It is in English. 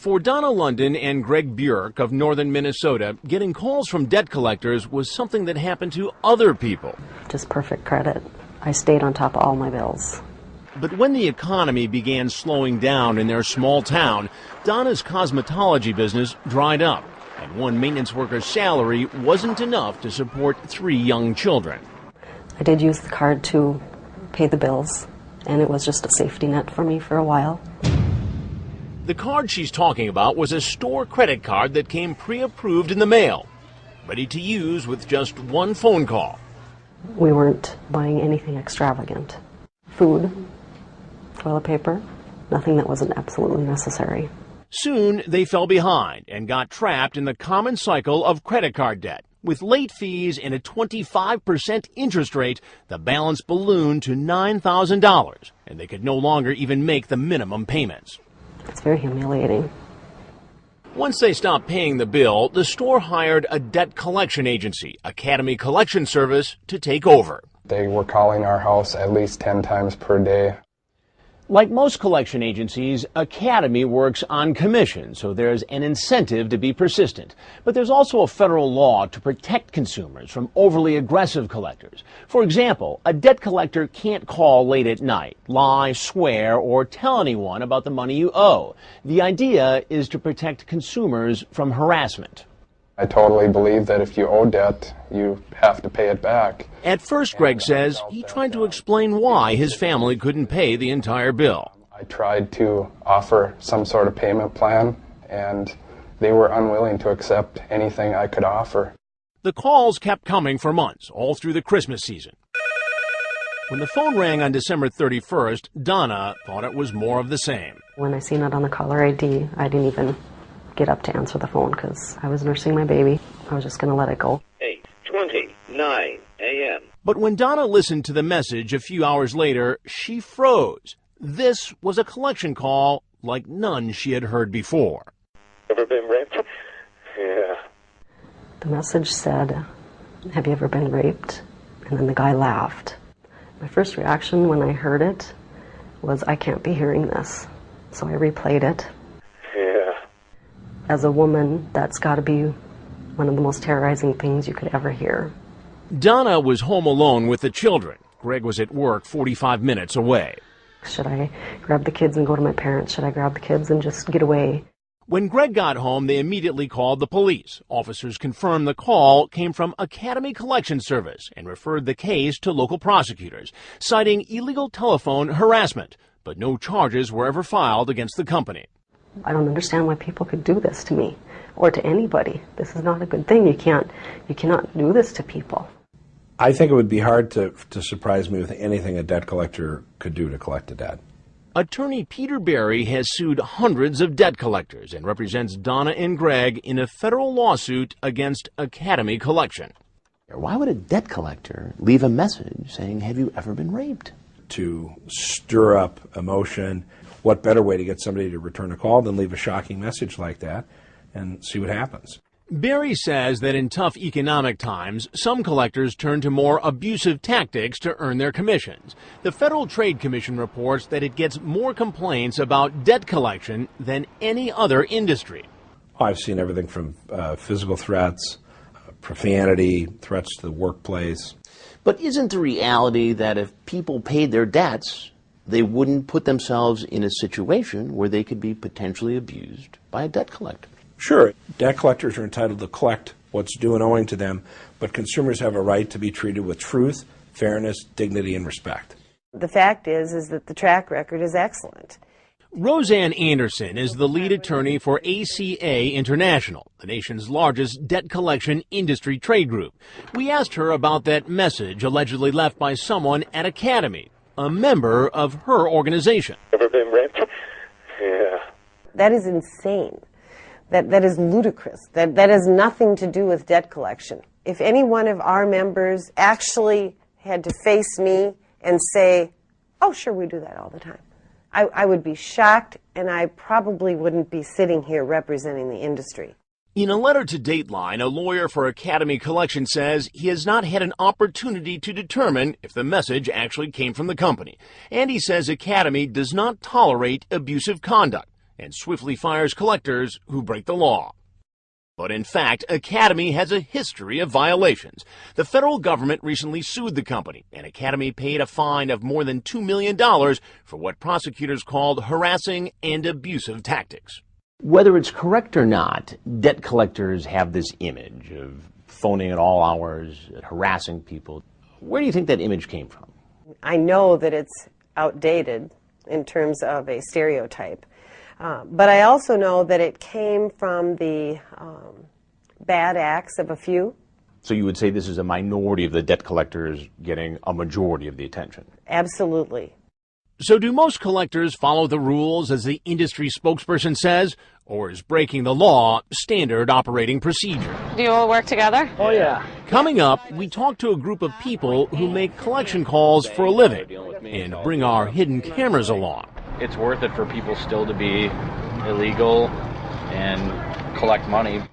For Donna London and Greg Burke of northern Minnesota, getting calls from debt collectors was something that happened to other people. Just perfect credit. I stayed on top of all my bills. But when the economy began slowing down in their small town, Donna's cosmetology business dried up, and one maintenance worker's salary wasn't enough to support 3 young children. I did use the card to pay the bills, and it was just a safety net for me for a while. The card she's talking about was a store credit card that came pre-approved in the mail, ready to use with just one phone call. We weren't buying anything extravagant. Food, toilet paper, nothing that wasn't absolutely necessary. Soon, they fell behind and got trapped in the common cycle of credit card debt. With late fees and a 25% interest rate, the balance ballooned to $9,000, and they could no longer even make the minimum payments. It's very humiliating. Once they stopped paying the bill, the store hired a debt collection agency, Academy Collection Service, to take over. They were calling our house at least 10 times per day. Like most collection agencies, Academy works on commission, so there's an incentive to be persistent. But there's also a federal law to protect consumers from overly aggressive collectors. For example, a debt collector can't call late at night, lie, swear, or tell anyone about the money you owe. The idea is to protect consumers from harassment. I totally believe that if you owe debt, you have to pay it back. At first, Greg says, he tried to explain why his family couldn't pay the entire bill. I tried to offer some sort of payment plan, and they were unwilling to accept anything I could offer. The calls kept coming for months, all through the Christmas season. When the phone rang on December 31st, Donna thought it was more of the same. When I seen it on the caller ID, I didn't even get up to answer the phone because I was nursing my baby. I was just going to let it go. 8:29 a.m. But when Donna listened to the message a few hours later, she froze. This was a collection call like none she had heard before. Ever been raped? Yeah. The message said, "Have you ever been raped?" And then the guy laughed. My first reaction when I heard it was, I can't be hearing this. So I replayed it. As a woman, that's got to be one of the most terrorizing things you could ever hear. Donna was home alone with the children. Greg was at work 45 minutes away. Should I grab the kids and go to my parents? Should I grab the kids and just get away? When Greg got home, they immediately called the police. Officers confirmed the call came from Academy Collection Service and referred the case to local prosecutors, citing illegal telephone harassment. But no charges were ever filed against the company. I don't understand why people could do this to me or to anybody. This is not a good thing. You cannot do this to people. I think it would be hard to surprise me with anything a debt collector could do to collect a debt. Attorney Peter Berry has sued hundreds of debt collectors and represents Donna and Greg in a federal lawsuit against Academy Collection. Why would a debt collector leave a message saying, "Have you ever been raped?" To stir up emotion. What better way to get somebody to return a call than leave a shocking message like that and see what happens? Berry says that in tough economic times, some collectors turn to more abusive tactics to earn their commissions. The Federal Trade Commission reports that it gets more complaints about debt collection than any other industry. I've seen everything from physical threats, profanity, threats to the workplace. But isn't the reality that if people paid their debts, they wouldn't put themselves in a situation where they could be potentially abused by a debt collector? Sure, debt collectors are entitled to collect what's due and owing to them, but consumers have a right to be treated with truth, fairness, dignity, and respect. The fact is that the track record is excellent. Roseanne Anderson is the lead attorney for ACA International, the nation's largest debt collection industry trade group. We asked her about that message allegedly left by someone at Academy, a member of her organization. Ever been raped? Yeah. That is insane. That is ludicrous. That has nothing to do with debt collection. If any one of our members actually had to face me and say, "Oh, sure, we do that all the time," I would be shocked, and I probably wouldn't be sitting here representing the industry. In a letter to Dateline, a lawyer for Academy Collection says he has not had an opportunity to determine if the message actually came from the company. And he says Academy does not tolerate abusive conduct. and swiftly fires collectors who break the law. But in fact, Academy has a history of violations. The federal government recently sued the company, and Academy paid a fine of more than $2 million for what prosecutors called harassing and abusive tactics. Whether it's correct or not, debt collectors have this image of phoning at all hours, harassing people. Where do you think that image came from? I know that it's outdated in terms of a stereotype. But I also know that it came from the bad acts of a few. So you would say this is a minority of the debt collectors getting a majority of the attention? Absolutely. So do most collectors follow the rules as the industry spokesperson says, or is breaking the law standard operating procedure? Do you all work together? Oh, yeah. Coming up, we talk to a group of people who make collection calls for a living and bring our hidden cameras along. It's worth it for people still to be illegal and collect money.